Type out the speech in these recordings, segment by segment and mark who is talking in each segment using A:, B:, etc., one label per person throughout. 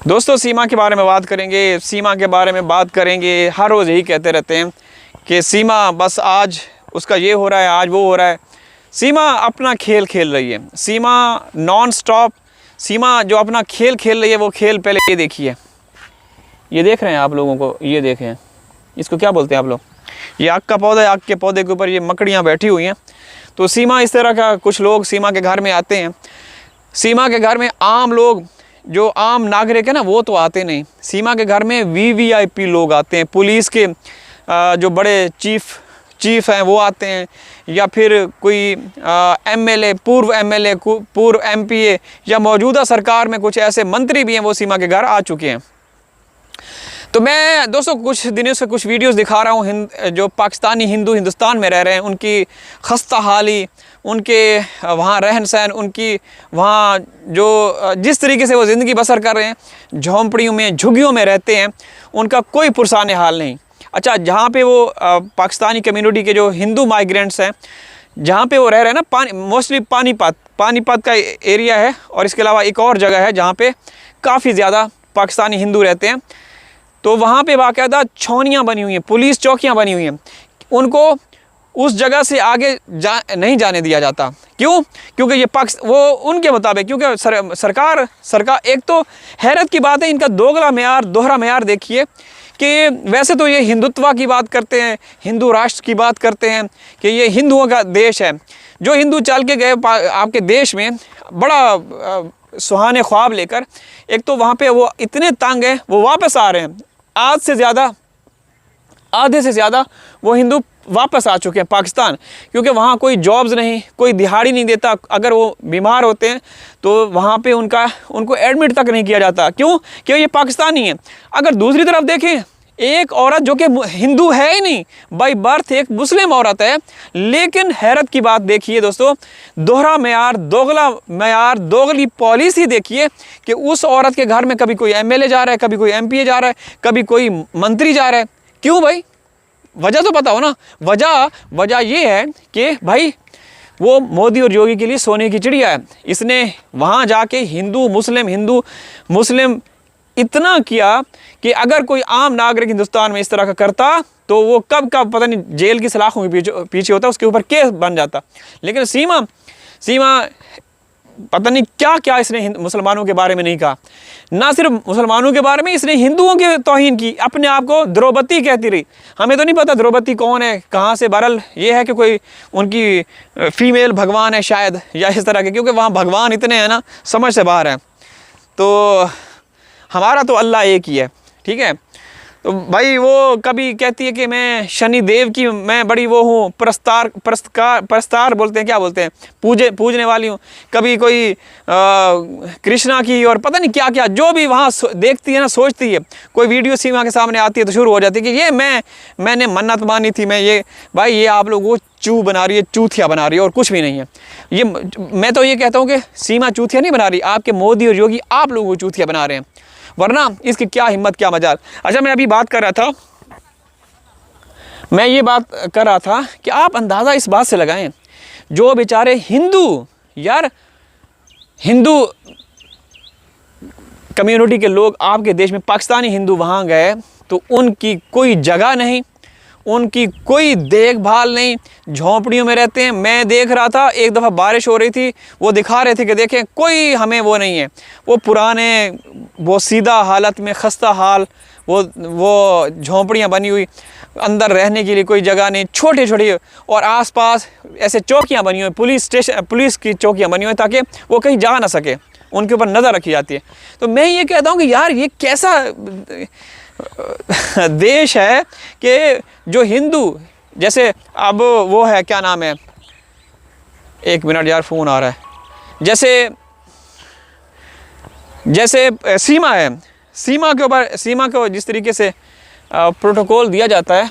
A: दोस्तों सीमा के बारे में बात करेंगे, सीमा के बारे में बात करेंगे। हर रोज़ यही कहते रहते हैं कि सीमा बस आज उसका ये हो रहा है, आज वो हो रहा है। सीमा अपना खेल खेल रही है, सीमा नॉन स्टॉप। सीमा जो अपना खेल खेल रही है वो खेल पहले ये देखिए, ये देख रहे हैं आप लोगों को, ये देखें, इसको क्या बोलते हैं आप लोग, ये आग का पौधा है, आग के पौधे के ऊपर ये मकड़ियाँ बैठी हुई हैं। तो सीमा इस तरह का, कुछ लोग सीमा के घर में आते हैं। सीमा के घर में आम लोग, जो आम नागरिक है ना, वो तो आते नहीं। सीमा के घर में वीवीआईपी लोग आते हैं, पुलिस के जो बड़े चीफ हैं वो आते हैं, या फिर कोई एमएलए, पूर्व एमएलए, पूर्व एमपीए, या मौजूदा सरकार में कुछ ऐसे मंत्री भी हैं, वो सीमा के घर आ चुके हैं। तो मैं दोस्तों कुछ दिनों से कुछ वीडियोस दिखा रहा हूँ, जो पाकिस्तानी हिंदू हिंदुस्तान में रह रहे हैं, उनकी खस्ता हाली, उनके वहाँ रहन सहन, उनकी वहाँ जो जिस तरीके से वो ज़िंदगी बसर कर रहे हैं, झोंपड़ियों में, झुग्गियों में रहते हैं, उनका कोई पुरसान हाल नहीं। अच्छा, जहाँ पे वो पाकिस्तानी कम्युनिटी के जो हिंदू माइग्रेंट्स हैं, जहाँ पे वो रह रहे हैं ना, मोस्टली पानीपत का एरिया है, और इसके अलावा एक और जगह है जहाँ पे काफ़ी ज़्यादा पाकिस्तानी हिंदू रहते हैं। तो वहाँ पे बाकायदा छावनियाँ बनी हुई हैं, पुलिस चौकियाँ बनी हुई हैं। उनको उस जगह से आगे नहीं जाने दिया जाता। क्यों? क्योंकि ये वो उनके मुताबिक, क्योंकि सरकार एक तो हैरत की बात है, इनका दोहरा मैयार देखिए कि वैसे तो ये हिंदुत्व की बात करते हैं, हिंदू राष्ट्र की बात करते हैं कि ये हिंदुओं का देश है। जो हिंदू चल के गए आपके देश में बड़ा सुहाने ख्वाब लेकर, एक तो वहाँ पे वो इतने तंग हैं, वो वापस आ रहे हैं। आधे से ज़्यादा वो हिंदू वापस आ चुके हैं पाकिस्तान, क्योंकि वहाँ कोई जॉब्स नहीं, कोई दिहाड़ी नहीं देता। अगर वो बीमार होते हैं तो वहाँ पे उनको एडमिट तक नहीं किया जाता। क्यों? क्योंकि ये पाकिस्तानी है। अगर दूसरी तरफ देखें, एक औरत जो कि हिंदू है ही नहीं, बाई बर्थ एक मुस्लिम औरत है, लेकिन हैरत की बात देखिए दोस्तों, दोहरा मैयार, दोगली पॉलिसी देखिए कि उस औरत के घर में कभी कोई एमएलए जा रहा है, कभी कोई एमपीए जा रहा है, कभी कोई मंत्री जा रहा है। क्यों भाई? वजह तो पता हो ना। वजह ये है कि भाई वो मोदी और योगी के लिए सोने की चिड़िया है। इसने वहाँ जाके हिंदू मुस्लिम इतना किया कि अगर कोई आम नागरिक हिंदुस्तान में इस तरह का करता तो वो कब पता नहीं जेल की सलाखों के पीछे होता, उसके ऊपर केस बन जाता। लेकिन सीमा पता नहीं क्या इसने मुसलमानों के बारे में नहीं कहा। ना सिर्फ मुसलमानों के बारे में, इसने हिंदुओं के तौहीन की। अपने आप को द्रौपदी कहती रही। हमें तो नहीं पता द्रौपदी कौन है, कहाँ से। बहरहाल ये है कि कोई उनकी फीमेल भगवान है शायद, या इस तरह के, क्योंकि वहाँ भगवान इतने हैं ना, समझ से बाहर है। तो हमारा तो अल्लाह एक ही है, ठीक है। तो भाई वो कभी कहती है कि मैं शनि देव की मैं बड़ी वो हूँ, प्रस्तार बोलते हैं, क्या बोलते हैं, पूजने वाली हूँ। कभी कोई कृष्णा की, और पता नहीं क्या जो भी वहाँ देखती है ना, सोचती है। कोई वीडियो सीमा के सामने आती है तो शुरू हो जाती है कि ये मैंने मन्नत मानी थी, मैं ये भाई ये आप लोग वो बना रही है, चूथिया बना रही है, और कुछ भी नहीं है। ये मैं तो ये कहता हूँ कि सीमा चूथिया नहीं बना रही, आपके मोदी और योगी आप लोगों को चूथिया बना रहे हैं, वरना इसकी क्या हिम्मत, क्या मजाल। अच्छा, मैं ये बात कर रहा था कि आप अंदाज़ा इस बात से लगाएं, जो बेचारे हिंदू कम्युनिटी के लोग आपके देश में, पाकिस्तानी हिंदू वहाँ गए तो उनकी कोई जगह नहीं, उनकी कोई देखभाल नहीं, झोंपड़ियों में रहते हैं। मैं देख रहा था, एक दफ़ा बारिश हो रही थी, वो दिखा रहे थे कि देखें कोई हमें वो नहीं है, वो पुराने, वो सीधा हालत में, खस्ता हाल, वो झोंपड़ियाँ बनी हुई, अंदर रहने के लिए कोई जगह नहीं, छोटी और आसपास ऐसे चौकियाँ बनी हुई, पुलिस की चौकियाँ बनी हुई, ताकि वो कहीं जा ना सके, उनके ऊपर नज़र रखी जाती है। तो मैं ये कहता हूँ कि यार ये कैसा देश है कि जो हिंदू, जैसे अब वो है, क्या नाम है, एक मिनट यार फ़ोन आ रहा है, जैसे सीमा है, सीमा को जिस तरीके से प्रोटोकॉल दिया जाता है,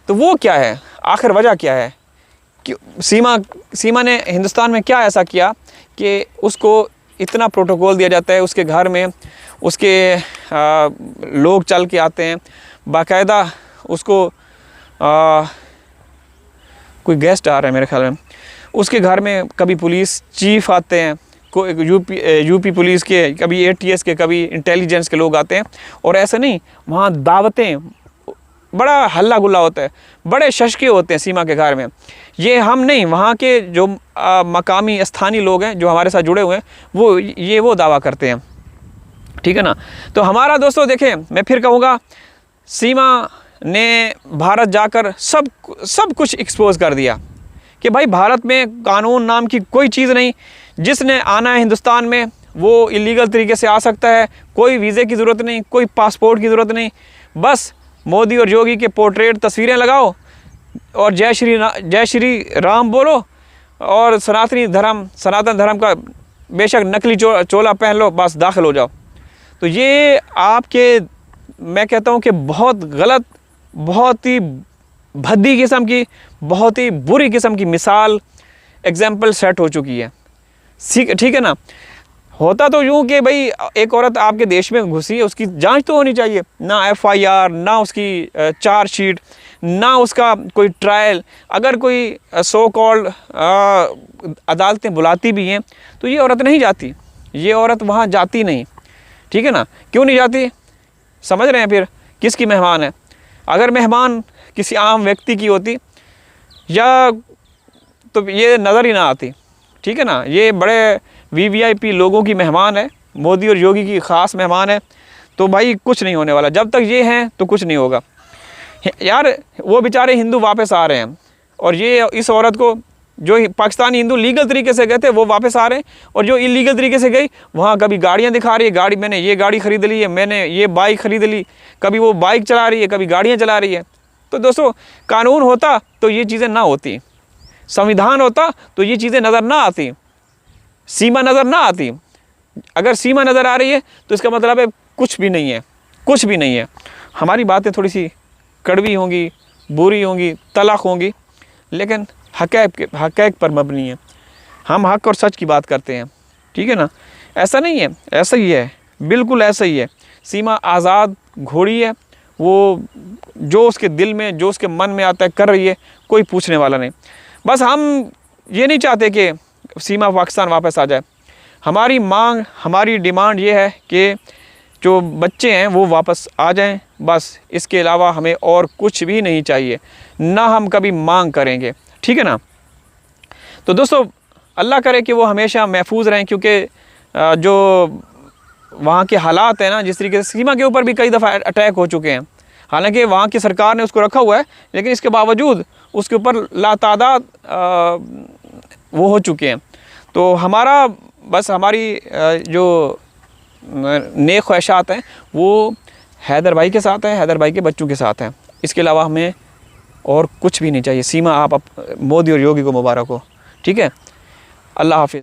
A: तो वो क्या है, आखिर वजह क्या है कि सीमा ने हिंदुस्तान में क्या ऐसा किया कि उसको इतना प्रोटोकॉल दिया जाता है। उसके घर में उसके लोग चल के आते हैं, बाकायदा उसको कोई गेस्ट आ रहा है मेरे ख्याल में, उसके घर में कभी पुलिस चीफ आते हैं, यूपी पुलिस के, कभी ATS के, कभी इंटेलिजेंस के लोग आते हैं। और ऐसा नहीं, वहाँ दावतें, बड़ा हल्ला गुल्ला होता है, बड़े शशके होते हैं सीमा के घर में। ये हम नहीं, वहाँ के जो मकामी स्थानीय लोग हैं जो हमारे साथ जुड़े हुए हैं, वो दावा करते हैं, ठीक है ना। तो हमारा दोस्तों देखें, मैं फिर कहूँगा, सीमा ने भारत जाकर सब कुछ एक्सपोज कर दिया कि भाई भारत में कानून नाम की कोई चीज़ नहीं। जिसने आना है हिंदुस्तान में वो इलीगल तरीके से आ सकता है, कोई वीज़े की ज़रूरत नहीं, कोई पासपोर्ट की ज़रूरत नहीं। बस मोदी और योगी के पोर्ट्रेट तस्वीरें लगाओ और जय श्री राम बोलो, और सनातन धर्म का बेशक नकली चोला पहन लो, बस दाखिल हो जाओ। तो ये आपके, मैं कहता हूँ कि बहुत गलत, बहुत ही भद्दी किस्म की, बहुत ही बुरी किस्म की मिसाल, एग्जाम्पल सेट हो चुकी है, ठीक है ना। होता तो यूँ कि भाई एक औरत आपके देश में घुसी है, उसकी जांच तो होनी चाहिए, ना FIR, ना उसकी चार्जशीट, ना उसका कोई ट्रायल। अगर कोई सो कॉल्ड अदालतें बुलाती भी हैं तो ये औरत नहीं जाती, ये औरत वहाँ जाती नहीं, ठीक है ना। क्यों नहीं जाती, समझ रहे हैं फिर किसकी मेहमान है। अगर मेहमान किसी आम व्यक्ति की होती या तो ये नज़र ही ना आती, ठीक है ना। ये बड़े VVIP लोगों की मेहमान है, मोदी और योगी की ख़ास मेहमान है। तो भाई कुछ नहीं होने वाला, जब तक ये हैं तो कुछ नहीं होगा यार। वो बेचारे हिंदू वापस आ रहे हैं, और ये इस औरत को, जो पाकिस्तानी हिंदू लीगल तरीके से गए थे वो वापस आ रहे हैं, और जो इलीगल तरीके से गई वहाँ कभी गाड़ियाँ दिखा रही है, गाड़ी मैंने ये गाड़ी ख़रीद ली है, मैंने ये बाइक ख़रीद ली, कभी वो बाइक चला रही है, कभी गाड़ियाँ चला रही है। तो दोस्तों कानून होता तो ये चीज़ें ना होती, संविधान होता तो ये चीज़ें नज़र ना आती, सीमा नज़र ना आती। अगर सीमा नज़र आ रही है तो इसका मतलब है कुछ भी नहीं है, कुछ भी नहीं है। हमारी बातें थोड़ी सी कड़वी होंगी, बुरी होंगी, तलख होंगी, लेकिन हक़ैक़ पर मबनी है। हम हक़ और सच की बात करते हैं, ठीक है ना। ऐसा नहीं है, ऐसा ही है, बिल्कुल ऐसा ही है। सीमा आज़ाद घोड़ी है, वो जो उसके दिल में, जो उसके मन में आता है कर रही है, कोई पूछने वाला नहीं। बस हम ये नहीं चाहते कि सीमा पाकिस्तान वापस आ जाए। हमारी मांग, हमारी डिमांड ये है कि जो बच्चे हैं वो वापस आ जाएं, बस इसके अलावा हमें और कुछ भी नहीं चाहिए, ना हम कभी मांग करेंगे, ठीक है ना। तो दोस्तों अल्लाह करे कि वो हमेशा महफूज रहें, क्योंकि जो वहाँ के हालात हैं ना, जिस तरीके से सीमा के ऊपर भी कई दफ़ा अटैक हो चुके हैं, हालांकि वहाँ की सरकार ने उसको रखा हुआ है, लेकिन इसके बावजूद उसके ऊपर लातादाद वो हो चुके हैं। तो हमारा बस, हमारी जो नेक ख्वाहिशात हैं वो हैदर भाई के साथ हैं, हैदर भाई के बच्चों के साथ हैं। इसके अलावा हमें और कुछ भी नहीं चाहिए। सीमा आप मोदी और योगी को मुबारक हो, ठीक है। अल्लाह हाफिज़।